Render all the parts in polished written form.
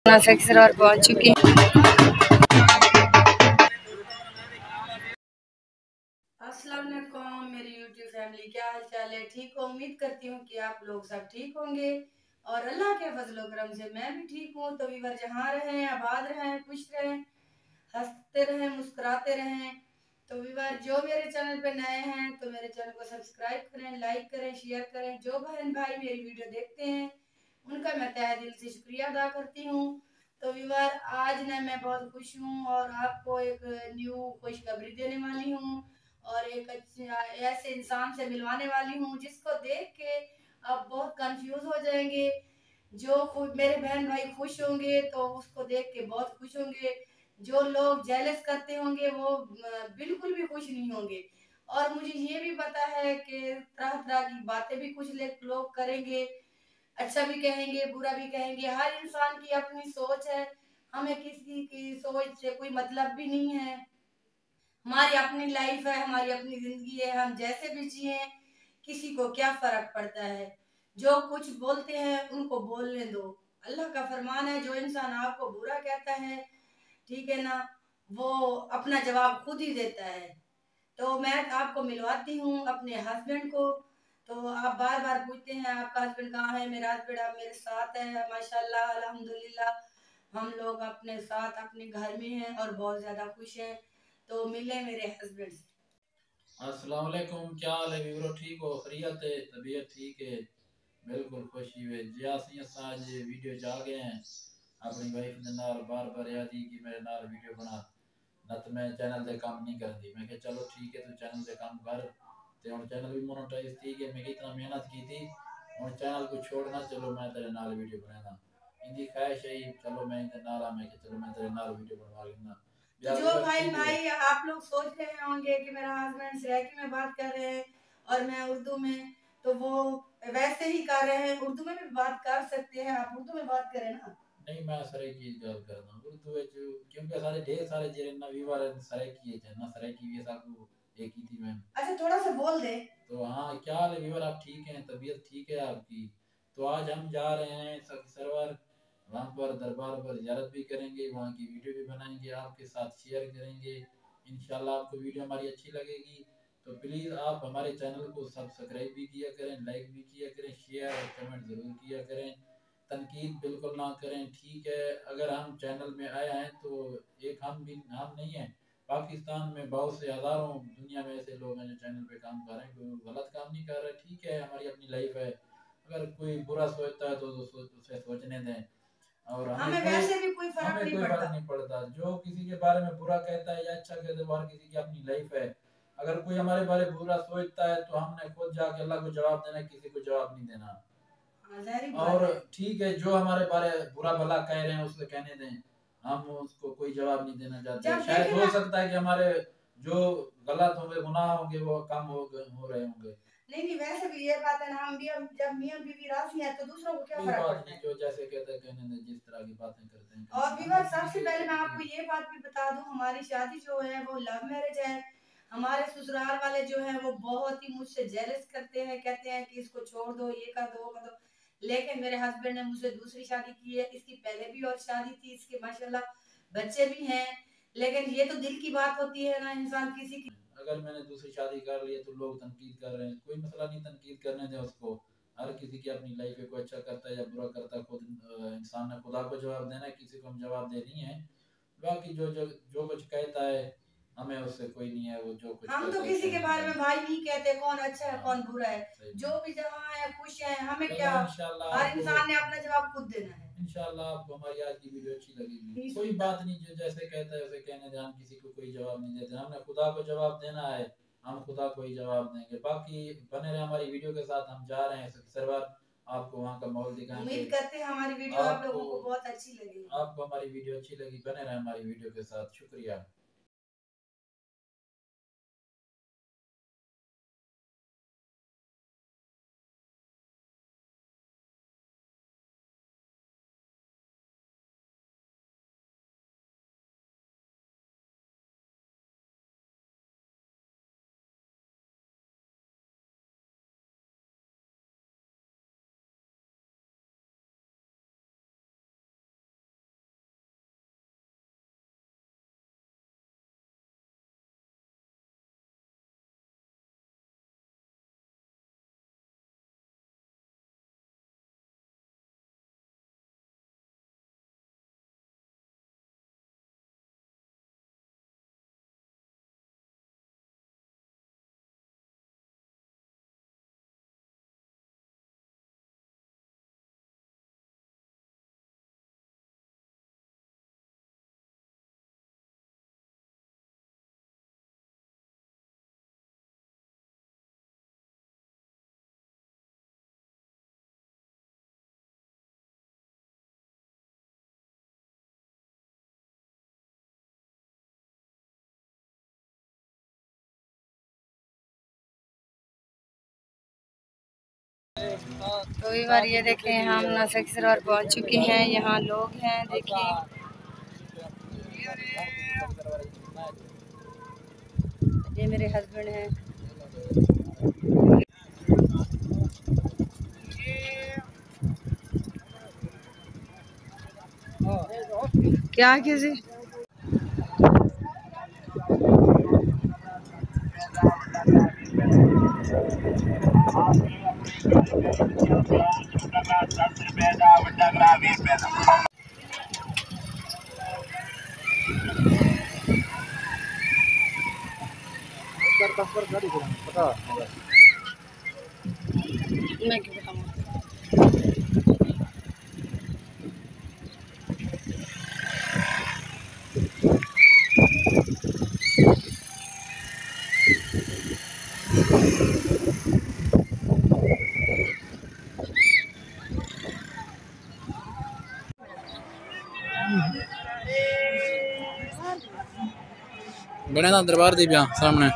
और पहुंच चुकी हूँ। अस्सलाम वालेकुम मेरी यूट्यूब फैमिली, क्या हाल चाल है? ठीक हो? उम्मीद करती हूँ कि आप लोग सब ठीक होंगे और अल्लाह के फजल करम से मैं भी ठीक हूँ। तो वीवर जहाँ रहें, आबाद रहें, खुश रहें, हंसते रहें, मुस्कुराते रहें। तो वीवर जो मेरे चैनल पे नए हैं तो मेरे चैनल को सब्सक्राइब करें, लाइक करें, शेयर करें। जो बहन भाई मेरी वीडियो देखते हैं उनका मैं तहे दिल से शुक्रिया अदा करती हूँ। तो वीवर आज ना मैं बहुत खुश हूँ और आपको एक न्यू खुशखबरी देने वाली हूँ और एक ऐसे इंसान से मिलवाने वाली हूँ जिसको देख के आप बहुत कंफ्यूज हो जाएंगे। जो मेरे बहन भाई खुश होंगे तो उसको देख के बहुत खुश होंगे। जो लोग जेलस करते होंगे वो बिल्कुल भी खुश नहीं होंगे। और मुझे ये भी पता है कि तरह तरह की बातें भी कुछ लोग करेंगे, अच्छा भी कहेंगे, बुरा भी कहेंगे। हर इंसान की अपनी सोच है, हमें किसी की सोच से कोई मतलब भी नहीं है। हमारी अपनी लाइफ है, हमारी अपनी जिंदगी है, हम जैसे भी जिए किसी को क्या फर्क पड़ता है। जो कुछ बोलते हैं उनको बोलने दो। अल्लाह का फरमान है, जो इंसान आपको बुरा कहता है, ठीक है ना, वो अपना जवाब खुद ही देता है। तो मैं आपको मिलवाती हूँ अपने हस्बैंड को। तो आप बार बार पूछते हैं आपका हस्बैंड कहाँ है? मेरा हस्बैंड अब मेरे साथ है, माशाल्लाह अल्हम्दुलिल्लाह। हम लोग अपने साथ अपने घर में हैं और बहुत ज्यादा खुश हैं। तो मिले मेरे हस्बैंड से। अस्सलाम वालेकुम, क्या हाल है वीरो? ठीक हो? खैरियत है? तबीयत ठीक है? बिल्कुल खुशी है जी। असी आज वीडियो जा गए हैं अपनी वाइफ ने नाल बार बार याद ही कि मेरे नाल वीडियो बना ना तो मैं चैनल से काम नहीं करती। मैं कहा चलो ठीक है तू चैनल से काम कर ते हुन चैनल भी मोनेटाइज थी कि मैं इतना मेहनत की थी हुन चैनल को छोड़ना। चलो मैं तेरे नाल वीडियो बनाना इनकी ख्वाहिश है। चलो मैं इनके नाल मैं कि चलो मैं तेरे नाल वीडियो बनवा लेना। तो जो भाई आप लोग सोच रहे होंगे कि मेरा हस्बैंड सराइकी में बात कर रहे हैं और मैं उर्दू में, तो वो वैसे ही कर रहे हैं। उर्दू में भी बात कर सकते हैं, आप उर्दू में बात करें ना। नहीं मैं सराइकी गल करना उर्दू क्योंकि सारे ढेर सारे जेरे ना विवार सराइकी है ना सराइकी ये सब एक ही थी मैं। अच्छा थोड़ा सा बोल दे। तो हाँ क्या हाल है विवर? आप ठीक हैं? तबीयत ठीक है आपकी? तो आज हम जा रहे हैं सरवर वहाँ पर दरबार पर ज़ियारत भी करेंगे, वहाँ की वीडियो भी बनाएंगे, आपके साथ शेयर करेंगे। इंशाल्लाह आपको वीडियो हमारी अच्छी लगेगी तो प्लीज़ आप हमारे चैनल को सब्सक्राइब भी किया करें, लाइक भी किया करें, शेयर और कमेंट ज़रूर किया करें। तनकीद बिल्कुल ना करें, ठीक है? अगर हम चैनल में आए हैं तो एक हम नहीं हैं, पाकिस्तान में बहुत से हज़ारों दुनिया में ऐसे लोग हैं जो चैनल पे काम कर रहे हैं। कोई गलत काम नहीं कर रहे, ठीक है? हमारी अपनी लाइफ है। अगर कोई बुरा सोचता है तो उसे सोचने दें और हमें वैसे भी कोई फर्क नहीं पड़ता। जो किसी के बारे में बुरा कहता है या अच्छा कहता है वो हर किसी की अपनी लाइफ है। अगर कोई हमारे बारे में बुरा सोचता है तो हमने खुद जाके अल्लाह को जवाब देना, किसी को जवाब नहीं देना। और ठीक है जो हमारे बारे बुरा भला कह रहे हैं उसको कहने दें, हम उसको कोई जवाब नहीं देना चाहते। शायद हो सकता है कि हमारे जो गलत होंगे गुनाह होंगे वो कम हो रहे होंगे। नहीं वैसे भी ये बात है ना, हम भी जब मियां बीवी राजी है तो दूसरों को क्या फर्क पड़ता है? जो जैसे कहते हैं कहने दें, जिस तरह की बातें करते हैं। और विवाह सबसे पहले मैं आपको ये बात भी बता दूं, हमारी शादी जो है वो लव मैरिज है। हमारे ससुराल वाले जो हैं वो बहुत ही मुझसे जेलस करते हैं, कहते हैं कि इसको छोड़ दो, ये कर दो, वो कर दो। लेकिन मेरे हस्बैंड ने मुझसे दूसरी शादी की है, इसकी पहले भी और शादी थी, इसके माशाल्लाह बच्चे भी हैं। लेकिन ये तो दिल की बात होती है ना, इंसान किसी की। अगर मैंने दूसरी शादी कर ली है तो लोग तनकीद कर रहे हैं, कोई मसला नहीं, तनकीद करने दें उसको। हर किसी की अपनी लाइफ है, कोई अच्छा करता है या बुरा करता है खुद इंसान ने खुदा को जवाब देना है, किसी को हम जवाब दे नहीं है। बाकी जो कुछ कहता है हमें उससे कोई नहीं है, वो जो कुछ हम तो किसी के बारे में भाई नहीं कहते कौन अच्छा है कौन बुरा है। जो भी जहाँ है खुश है, हमें क्या, हर इंसान ने अपना जवाब खुद देना है। इंशाल्लाह आपको हमारी आज की वीडियो अच्छी लगेगी। कोई बात नहीं, जो जैसे कहता है उसे कहने दें, हम किसी को कोई जवाब नहीं देते। हमने खुदा को जवाब देना है, हम खुदा को ही जवाब देंगे। बाकी बने रहे हमारी वीडियो के साथ, हम जा रहे हैं सरवर, आपको वहाँ का माहौल दिखाएंगे। उम्मीद करते हैं हमारी वीडियो आप लोगों को बहुत अच्छी लगी। आपको हमारी वीडियो अच्छी लगी, बने रहे हमारी वीडियो के साथ। शुक्रिया। तो एक बार ये देखें हम नासिक सरोवर पहुंच चुके हैं। यहाँ लोग हैं, देखिए ये मेरे हस्बैंड हैं। क्या किसी मैं क्यों बताऊँ। बने ना दरबार दी ब्याह सामने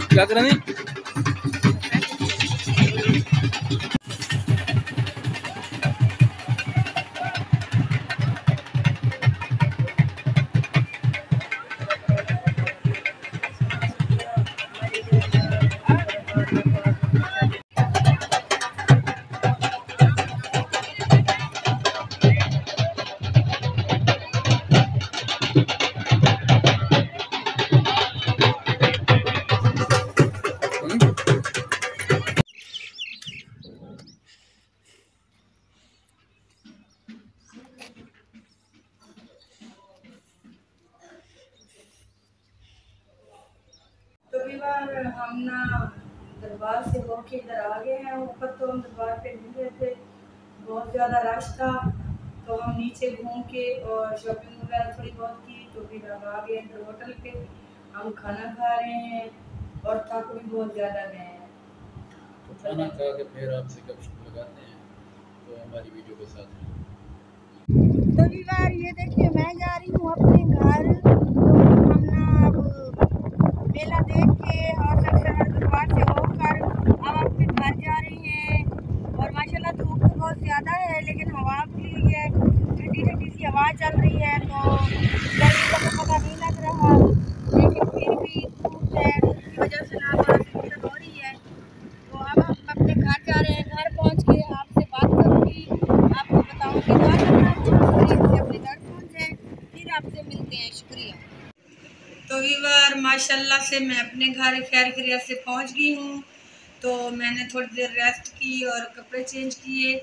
क्या कर रहे हैं? तो भी बार हम ना दरबार से होके इधर आ गए हैं। ऊपर तो हम दरबार पे नहीं गए थे, बहुत ज़्यादा रश था, तो हम नीचे घूम के और शॉपिंग वगैरह थोड़ी बहुत की। तो फिर हम आ गए इधर होटल पे, हम खाना खा रहे हैं और थक भी बहुत ज़्यादा गए हैं। तो खाना खा के फिर आपसे गपशप लगाते हैं, तो हमारी वीडियो के साथ हैं। तो भी बार ये देखिए मैं जा रही हूँ अपने घर। तो हम ना अब मेला देख के और दरबार से होकर अब अपने घर जा रहे हैं। और माशाल्लाह धूप तो बहुत ज़्यादा है, लेकिन हवा भी है, ठंडी ठंडी सी हवा चल रही है, तो गर्मी का तो पता नहीं लग रहा, लेकिन फिर भी धूप है, धूप की वजह से ना थोड़ा सी दिक्कत हो रही है। तो अब हम अपने घर जा रहे हैं। घर पहुँच के आपसे बात करूँगी, आपको बताऊँगी घर से अपने घर पहुँचे, फिर आपसे मिलते हैं। शुक्रिया। तो वीवर माशाल्लाह से मैं अपने घर खैर खैरियत से पहुंच गई हूँ। तो मैंने थोड़ी देर रेस्ट की और कपड़े चेंज किए।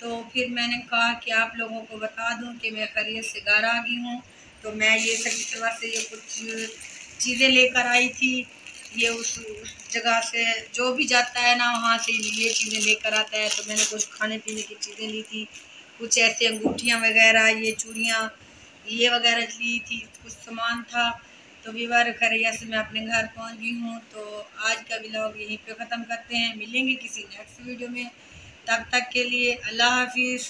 तो फिर मैंने कहा कि आप लोगों को बता दूं कि मैं खैरियत से घर आ गई हूँ। तो मैं ये सकीसवा से ये कुछ चीज़ें लेकर आई थी। ये उस जगह से जो भी जाता है ना, वहाँ से ये चीज़ें लेकर आता है। तो मैंने कुछ खाने पीने की चीज़ें ली थी, कुछ ऐसे अंगूठियाँ वगैरह, ये चूड़ियाँ ये वगैरह ली थी, कुछ सामान था। तो वीवर खैरियत से मैं अपने घर पहुंच गई हूँ। तो आज का व्लॉग यहीं पे ख़त्म करते हैं, मिलेंगे किसी नेक्स्ट वीडियो में। तब तक के लिए अल्लाह हाफिज़।